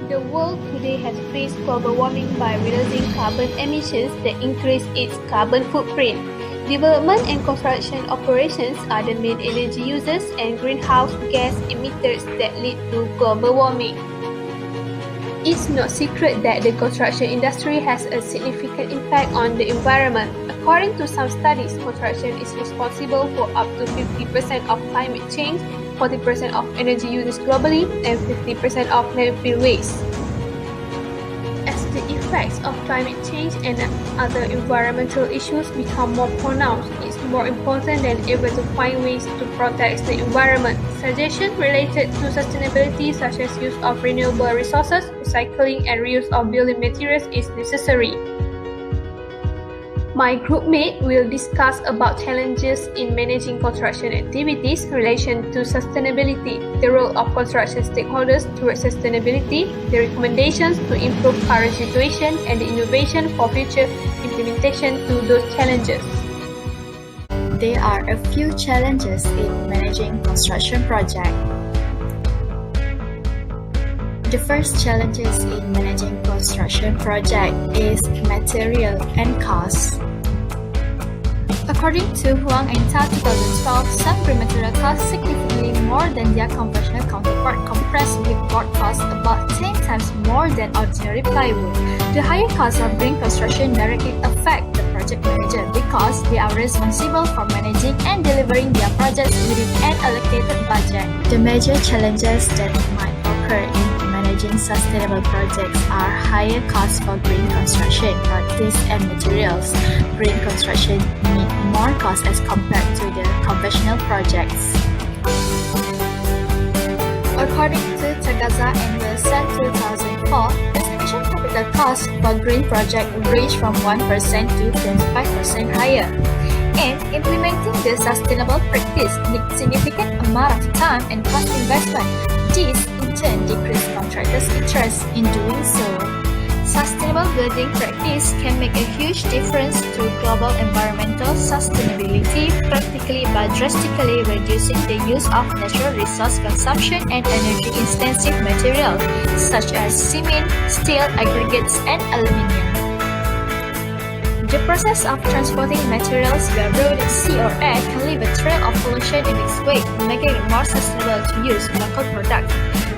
The world today has faced global warming by releasing carbon emissions that increase its carbon footprint. Development and construction operations are the main energy users and greenhouse gas emitters that lead to global warming. It's no secret that the construction industry has a significant impact on the environment. According to some studies, construction is responsible for up to 50% of climate change, 40% of energy uses globally, and 50% of landfill waste. As the effects of climate change and other environmental issues become more pronounced, it's more important than ever to find ways to protect the environment. Suggestions related to sustainability, such as use of renewable resources, recycling, and reuse of building materials, is necessary. My groupmate will discuss about challenges in managing construction activities in relation to sustainability, the role of construction stakeholders towards sustainability, the recommendations to improve current situation, and the innovation for future implementation to those challenges. There are a few challenges in managing construction projects. The first challenges in managing construction project is material and cost. According to Huang and Ta 2012, some green material cost significantly more than their conventional counterpart. Compressed wood board costs about 10 times more than ordinary plywood. The higher cost of green construction directly affect the project manager because they are responsible for managing and delivering their projects within an allocated budget. The major challenges that might occur in managing sustainable projects are higher costs for green construction practice and materials. Green construction need more cost as compared to the conventional projects. According to Tagaza and Wilson 2004, estimation capital cost for green project range from 1% to 25% higher. And implementing the sustainable practice needs significant amount of time and cost investment. This in turn decreases contractors' interest in doing so. Sustainable building practice can make a huge difference to global environmental sustainability, practically by drastically reducing the use of natural resource consumption and energy-intensive materials such as cement, steel, aggregates, and aluminium. The process of transporting materials via road, sea, or air can leave a trail of pollution in its wake, making it more sustainable to use local products.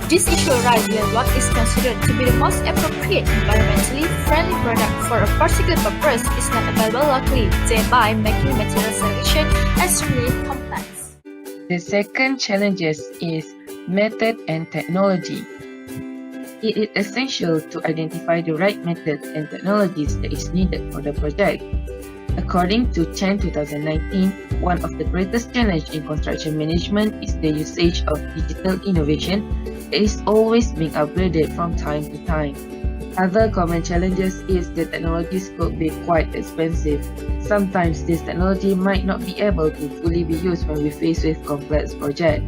This issue arises when what is considered to be the most appropriate environmentally friendly product for a particular purpose is not available locally, thereby making material selection extremely complex. The second challenge is method and technology. It is essential to identify the right method and technologies that is needed for the project. According to Chen 2019, one of the greatest challenges in construction management is the usage of digital innovation that is always being upgraded from time to time. Other common challenges is the technologies could be quite expensive. Sometimes this technology might not be able to fully be used when we face with complex projects.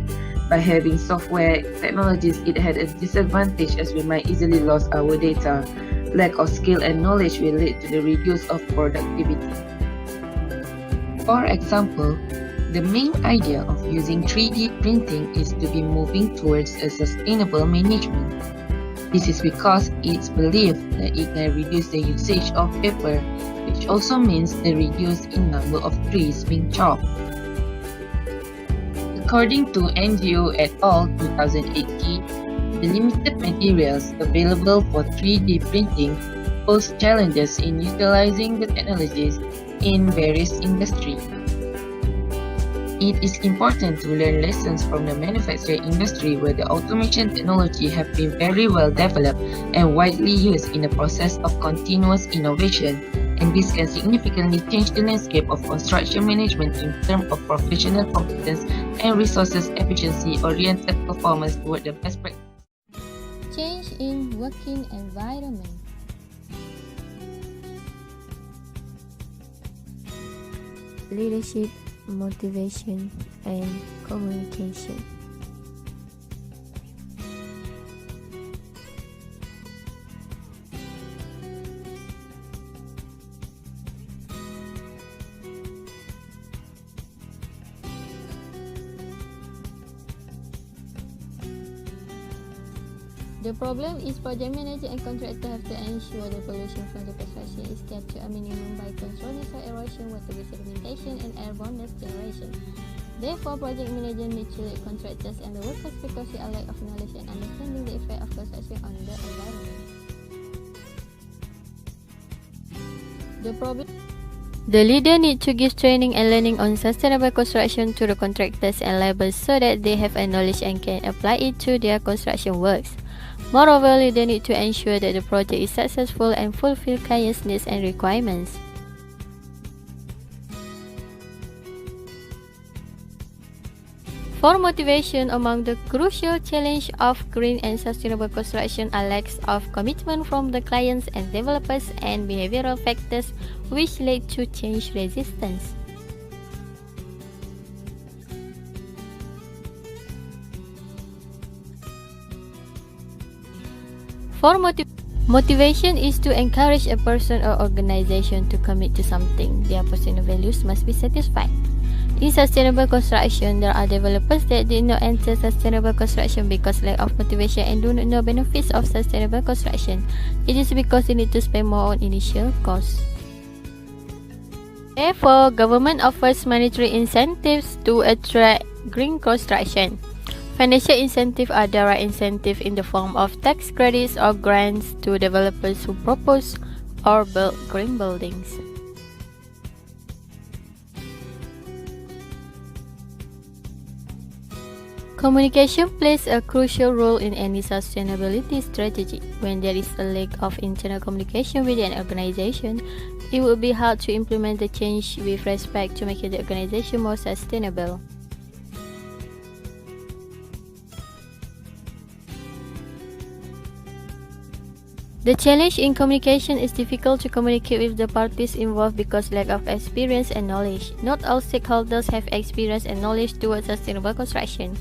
By having software technologies, it had a disadvantage as we might easily lose our data. Lack of skill and knowledge will lead to the reduce of productivity. For example, the main idea of using 3D printing is to be moving towards a sustainable management. This is because it's believed that it can reduce the usage of paper, which also means the reduce in number of trees being chopped. According to NGO et al. 2018, the limited materials available for 3D printing pose challenges in utilizing the technologies in various industries. It is important to learn lessons from the manufacturing industry where the automation technology have been very well developed and widely used in the process of continuous innovation, and this can significantly change the landscape of construction management in terms of professional competence and resources efficiency-oriented performance toward the best practice. Change in working environment. Leadership, motivation, and communication. The problem is project manager and contractor have to ensure the pollution from the construction is kept to a minimum by controlling soil erosion, water-based sedimentation, and airborne dust generation. Therefore, project manager need to lead contractors and the workers because they are lack of knowledge and understanding the effect of construction on the environment. The leader need to give training and learning on sustainable construction to the contractors and laborers so that they have a knowledge and can apply it to their construction works. Moreover, leader need to ensure that the project is successful and fulfill clients' needs and requirements. For motivation, among the crucial challenge of green and sustainable construction are lacks of commitment from the clients and developers and behavioral factors which lead to change resistance. For motivation is to encourage a person or organization to commit to something. Their personal values must be satisfied. In sustainable construction, there are developers that did not enter sustainable construction because lack of motivation and do not know benefits of sustainable construction. It is because they need to spend more on initial costs. Therefore, government offers monetary incentives to attract green construction. Financial incentives are direct incentives in the form of tax credits or grants to developers who propose or build green buildings. Communication plays a crucial role in any sustainability strategy. When there is a lack of internal communication within an organization, it will be hard to implement the change with respect to making the organization more sustainable. The challenge in communication is difficult to communicate with the parties involved because lack of experience and knowledge. Not all stakeholders have experience and knowledge towards sustainable construction.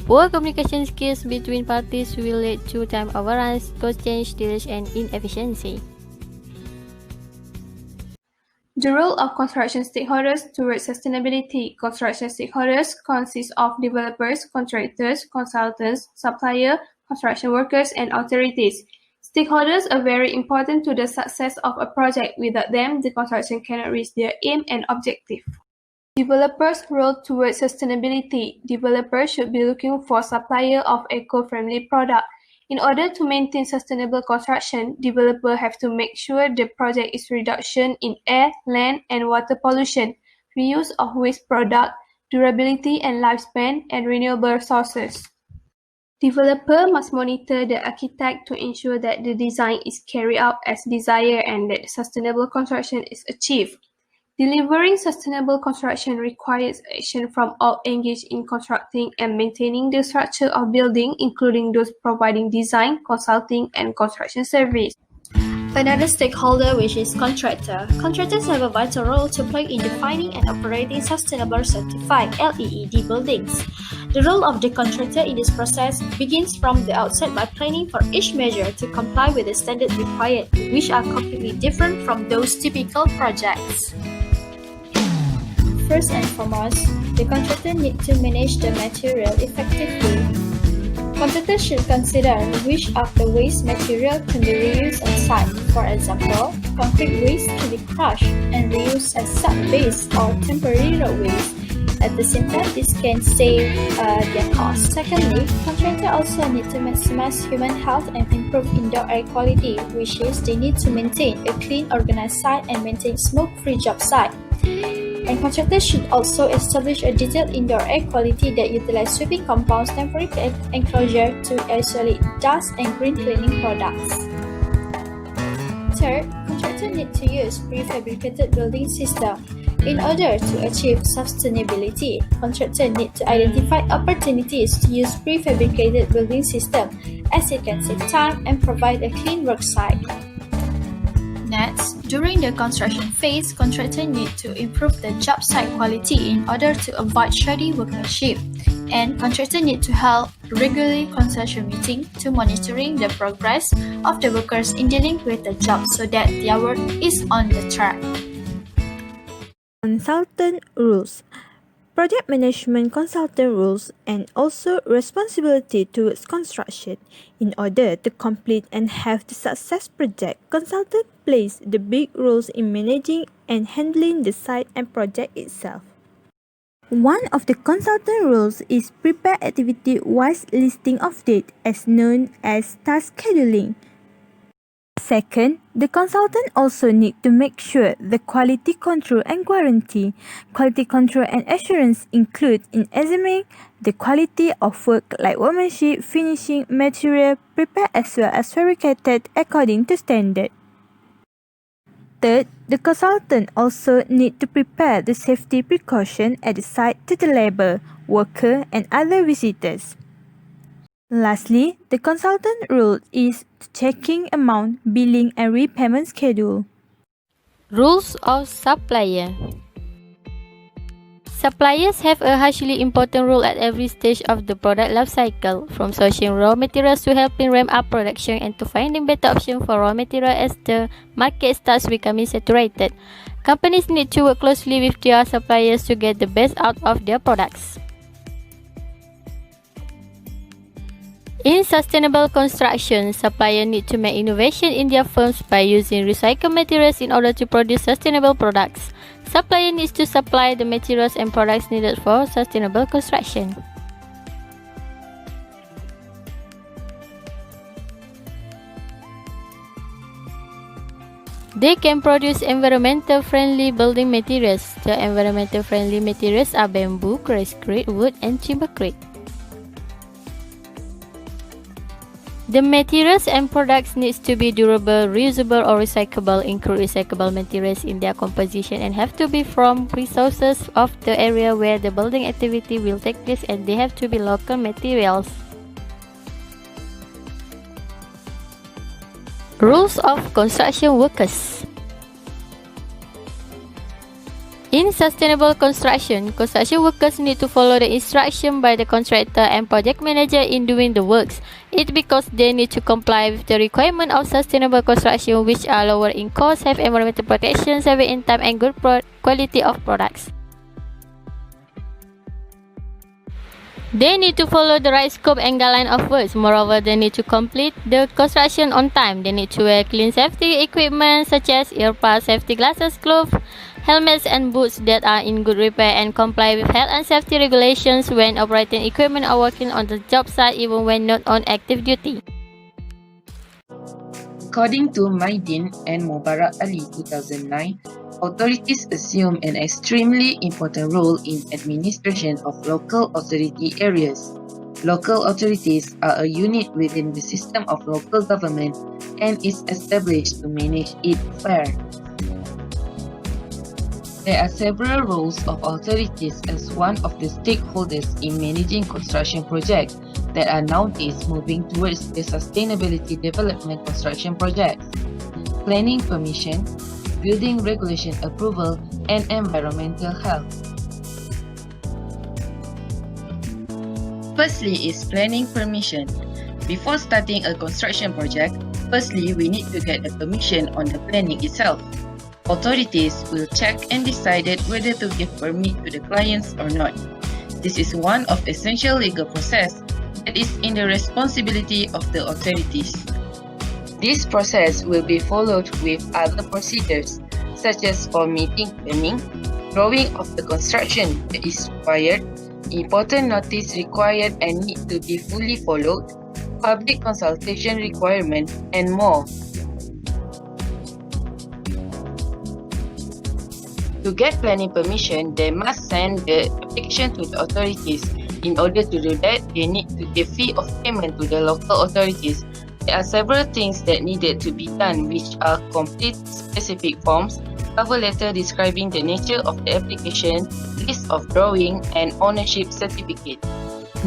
Poor communication skills between parties will lead to time overruns, cost change, delays, and inefficiency. The role of construction stakeholders towards sustainability. Construction stakeholders consist of developers, contractors, consultants, suppliers, construction workers, and authorities. Stakeholders are very important to the success of a project. Without them, the construction cannot reach their aim and objective. Developers' role towards sustainability. Developers should be looking for suppliers of eco-friendly products. In order to maintain sustainable construction, developers have to make sure the project is reduction in air, land, and water pollution, reuse of waste product, durability and lifespan, and renewable sources. Developer must monitor the architect to ensure that the design is carried out as desired and that sustainable construction is achieved. Delivering sustainable construction requires action from all engaged in constructing and maintaining the structure of building, including those providing design, consulting, and construction service. Another stakeholder, which is contractor. Contractors have a vital role to play in defining and operating sustainable certified LEED buildings. The role of the contractor in this process begins from the outset by planning for each measure to comply with the standards required, which are completely different from those typical projects. First and foremost, the contractor needs to manage the material effectively. Contractors should consider which of the waste material can be reused on site. For example, concrete waste can be crushed and reused as sub-base or temporary road waste. At the same time, this can save their costs. Secondly, contractors also need to maximize human health and improve indoor air quality, which is they need to maintain a clean, organized site and maintain smoke-free job site. And contractors should also establish a detailed indoor air quality that utilize sweeping compounds, temporary enclosure to isolate dust and green cleaning products. Third, contractors need to use prefabricated building system. In order to achieve sustainability, contractors need to identify opportunities to use prefabricated building system as it can save time and provide a clean work site. Next, during the construction phase, contractors need to improve the job site quality in order to avoid shoddy workmanship. And contractors need to hold regularly construction meetings to monitoring the progress of the workers in dealing with the job so that their work is on the track. Consultant rules. project management consultant roles and also responsibility towards construction. In order to complete and have the success project, consultant plays the big roles in managing and handling the site and project itself. One of the consultant roles is prepare activity-wise listing of date as known as task scheduling. Second, the consultant also need to make sure the quality control and guarantee. Quality control and assurance include in examining the quality of work like workmanship, finishing, material, prepared as well as fabricated according to standard. Third, the consultant also need to prepare the safety precaution at the site to the labor, worker and other visitors. Lastly, the consultant role is checking amount, billing and repayment schedule. Rules of supplier. Suppliers have a hugely important role at every stage of the product life cycle, from sourcing raw materials to helping ramp up production and to finding better options for raw material as the market starts becoming saturated. Companies need to work closely with their suppliers to get the best out of their products. In sustainable construction, suppliers need to make innovation in their firms by using recycled materials in order to produce sustainable products. Supplier needs to supply the materials and products needed for sustainable construction. They can produce environmental-friendly building materials. The environmental-friendly materials are bamboo, grasscrete, wood, and timbercrete. The materials and products needs to be durable, reusable or recyclable, include recyclable materials in their composition and have to be from resources of the area where the building activity will take place, and they have to be local materials. Rules of construction workers. In sustainable construction, construction workers need to follow the instruction by the contractor and project manager in doing the works. It's because they need to comply with the requirement of sustainable construction, which are lower in cost, have environmental protection, save in time and good quality of products. They need to follow the right scope and guideline of works. Moreover, they need to complete the construction on time. They need to wear clean safety equipment such as earbuds, safety glasses, gloves, helmets and boots that are in good repair, and comply with health and safety regulations when operating equipment or working on the job site even when not on active duty. According to Maidin and Mubarak Ali 2009, authorities assume an extremely important role in administration of local authority areas. Local authorities are a unit within the system of local government and is established to manage it fair. There are several roles of authorities as one of the stakeholders in managing construction projects that are nowadays moving towards the sustainability development construction projects: planning permission, building regulation approval, and environmental health. Firstly is planning permission. Before starting a construction project, firstly we need to get the permission on the planning itself. Authorities will check and decide whether to give permit to the clients or not. This is one of essential legal process that is in the responsibility of the authorities. This process will be followed with other procedures such as for meeting planning, drawing of the construction that is required, important notice required and need to be fully followed, public consultation requirement, and more. To get planning permission, they must send the application to the authorities. In order to do that, they need to give fee of payment to the local authorities. There are several things that needed to be done, which are complete specific forms, cover letter describing the nature of the application, list of drawing, and ownership certificate.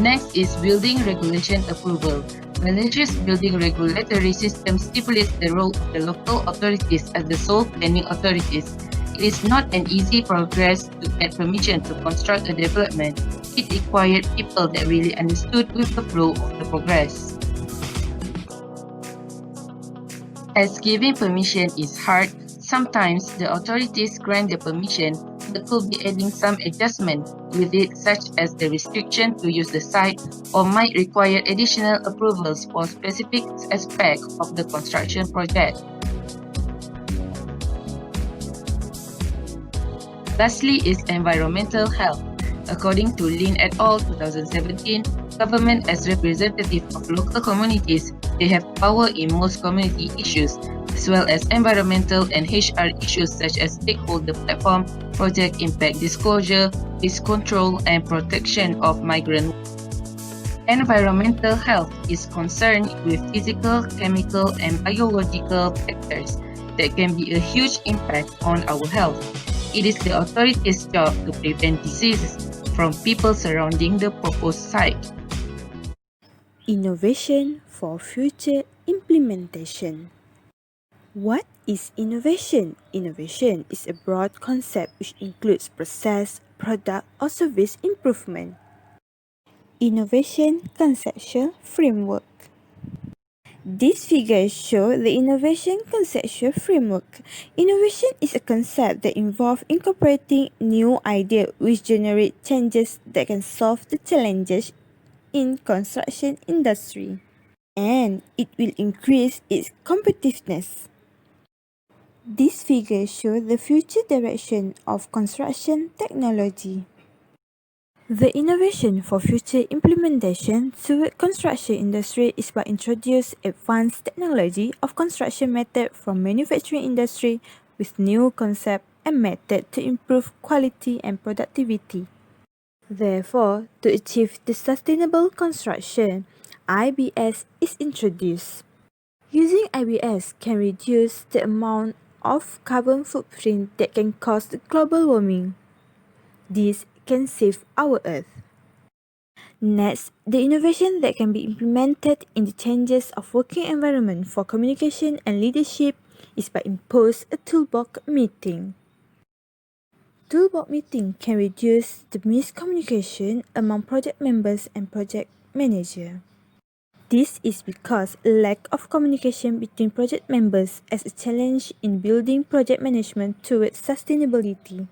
Next is building regulation approval. Malaysia's building regulatory system stipulates the role of the local authorities as the sole planning authorities. It is not an easy progress to get permission to construct a development. It required people that really understood with the flow of the progress. As giving permission is hard, sometimes the authorities grant the permission but could be adding some adjustment with it, such as the restriction to use the site, or might require additional approvals for specific aspects of the construction project. Lastly is environmental health. According to Lin et al. 2017, government as representative of local communities, they have power in most community issues, as well as environmental and HR issues such as stakeholder platform, project impact disclosure, risk control, and protection of migrant. Environmental health is concerned with physical, chemical, and biological factors that can be a huge impact on our health. It is the authorities' job to prevent diseases from people surrounding the proposed site. Innovation for future implementation. What is innovation? Innovation is a broad concept which includes process, product, or service improvement. Innovation Conceptual Framework. These figures show the innovation conceptual framework. Innovation is a concept that involves incorporating new ideas which generate changes that can solve the challenges in construction industry, and it will increase its competitiveness. These figures show the future direction of construction technology. The innovation for future implementation toward construction industry is by introduce advanced technology of construction method from manufacturing industry with new concept and method to improve quality and productivity. Therefore, to achieve the sustainable construction, IBS is introduced. Using IBS can reduce the amount of carbon footprint that can cause global warming. This can save our Earth. Next, the innovation that can be implemented in the changes of working environment for communication and leadership is by impose a toolbox meeting. Toolbox meeting can reduce the miscommunication among project members and project manager. This is because lack of communication between project members is a challenge in building project management towards sustainability.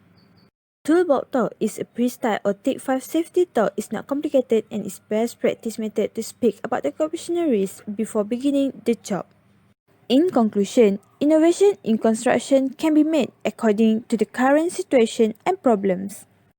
Toolbox talk is a pre-start or take 5 safety talk is not complicated and is best practice method to speak about the occupational risk before beginning the job. In conclusion, innovation in construction can be made according to the current situation and problems.